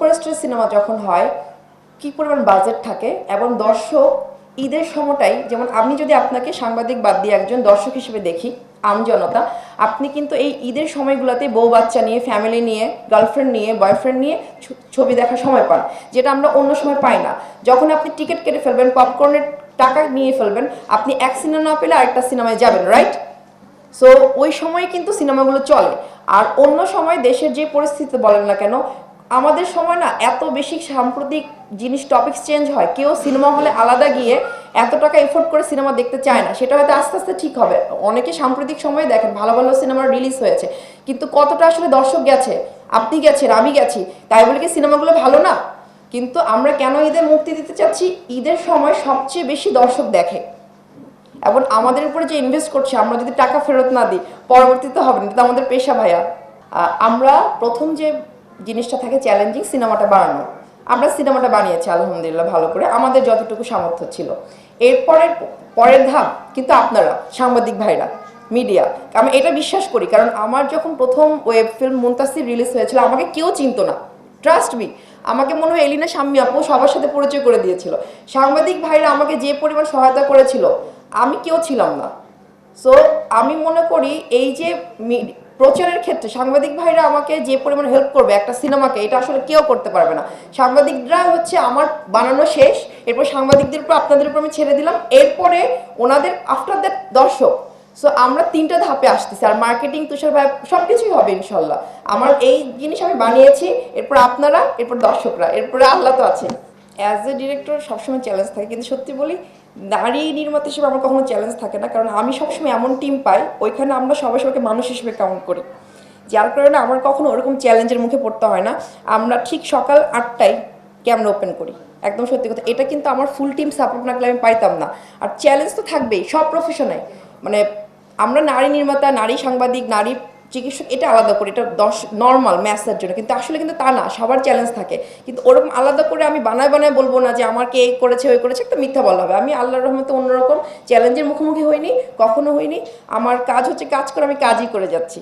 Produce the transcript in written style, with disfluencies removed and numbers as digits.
Superstar cinema যখন হয় কি পরিমাণ বাজেট থাকে এবং দর্শক ঈদের সময়টাই, যেমন আমি যদি আপনাকে সাংবাদিক বাদ দিয়ে একজন দর্শক হিসেবে দেখি, আমজনতা, আপনি কিন্তু এই ঈদের সময়গুলোতে বউ বাচ্চা নিয়ে, ফ্যামিলি নিয়ে, গার্লফ্রেন্ড নিয়ে, বয়ফ্রেন্ড নিয়ে ছবি দেখার সময় পান, যেটা আমরা অন্য সময় পাই না। যখন আপনি টিকিট কেটে ফেলবেন, পপকর্নের টাকা নিয়ে ফেলবেন, আপনি এক সিনেমা না পেলে আরেকটা সিনেমায় যাবেন, রাইট? সো ওই সময় কিন্তু সিনেমাগুলো চলে। আর অন্য সময় দেশের যে পরিস্থিতি বলেন না কেন, আমাদের সময় না এত বেশি সাম্প্রতিক জিনিস, টপিকস চেঞ্জ হয়, কেউ সিনেমা হলে আলাদা গিয়ে এত টাকা এফোর্ড করে সিনেমা দেখতে চায় না। সেটা হয়তো আস্তে আস্তে ঠিক হবে। অনেকে সাম্প্রতিক সময়ে দেখেন ভালো ভালো সিনেমা রিলিজ হয়েছে, কিন্তু কতটা আসলে দর্শক গেছে, আপনি গেছেন, আমি গেছি, তাই বলে কি সিনেমাগুলো ভালো না? কিন্তু আমরা কেন ঈদে মুক্তি দিতে চাচ্ছি? ঈদের সময় সবচেয়ে বেশি দর্শক দেখে এবং আমাদের উপরে যে ইনভেস্ট করছে, আমরা যদি টাকা ফেরত না দিই পরবর্তীতে হবে না, এটা আমাদের পেশা ভাইয়া। আমরা প্রথম যে জিনিসটা থাকে চ্যালেঞ্জিং, সিনেমাটা বানানো। আমরা সিনেমাটা বানিয়েছি আলহামদুলিল্লাহ ভালো করে, আমাদের যতটুকু সামর্থ্য ছিল। পরের ধাপ কিন্তু আপনারা সাংবাদিক ভাইরা, মিডিয়া। আমি এটা বিশ্বাস করি, কারণ আমার যখন প্রথম ওয়েব ফিল্ম মুনতাসির রিলিজ হয়েছিল আমাকে কেউ চিনতো না, ট্রাস্ট মি। আমাকে মনে হয় এলিনা শাম্মী আপু সবার সাথে পরিচয় করে দিয়েছিল। সাংবাদিক ভাইরা আমাকে যে পরিমাণ সহায়তা করেছিল, আমি কেউ ছিলাম না। সো আমি মনে করি এই যে প্রচারের ক্ষেত্রে সাংবাদিক ভাইরা আমাকে যে পরিমাণ হেল্প করবে একটা সিনেমাকে, এটা আসলে কেউ করতে পারবে না। সাংবাদিকরা হচ্ছে আমার বানানো শেষ, এরপর সাংবাদিকদের উপর, আপনাদের উপর আমি ছেড়ে দিলাম, এরপরে ওনাদের আফটার দ্যাট দর্শক। সো আমরা তিনটা ধাপে আসতেছি, আর মার্কেটিং তুষার ভাই সব কিছুই হবে ইনশাল্লাহ। আমার এই জিনিস আমি বানিয়েছি, এরপর আপনারা, এরপর দর্শকরা, এরপরে আল্লাহ তো আছে। অ্যাজ এ ডিরেক্টর সবসময় চ্যালেঞ্জ থাকে, কিন্তু সত্যি বলি নারী নির্মাতা হিসেবে আমার কখনো চ্যালেঞ্জ থাকে না, কারণ আমি সবসময় এমন টিম পাই ওইখানে আমরা সবাই সবাইকে মানুষ হিসেবে কাউন্ট করি, যার কারণে আমার কখনো ওরকম চ্যালেঞ্জের মুখে পড়তে হয় না। আমরা ঠিক সকাল 8টায় ক্যামেরা ওপেন করি, একদম সত্যি কথা। এটা কিন্তু আমার ফুল টিম সাপোর্ট না করলে আমি পাইতাম না। আর চ্যালেঞ্জ তো থাকবেই সব প্রফেশনে, মানে আমরা নারী নির্মাতা, নারী সাংবাদিক, নারী চিকিৎসক এটা আলাদা করি, এটা নর্মাল ম্যাসের জন্য, কিন্তু আসলে কিন্তু তা না, সবার চ্যালেঞ্জ থাকে। কিন্তু ওরকম আলাদা করে আমি বানায় বানায় বলবো না যে আমাকে এই করেছে ওই করেছে, একটা মিথ্যা বলা হবে। আমি আল্লাহর রহমতে অন্যরকম চ্যালেঞ্জের মুখোমুখি হইনি, কখনো হইনি। আমার কাজ হচ্ছে কাজ করে, আমি কাজই করে যাচ্ছি।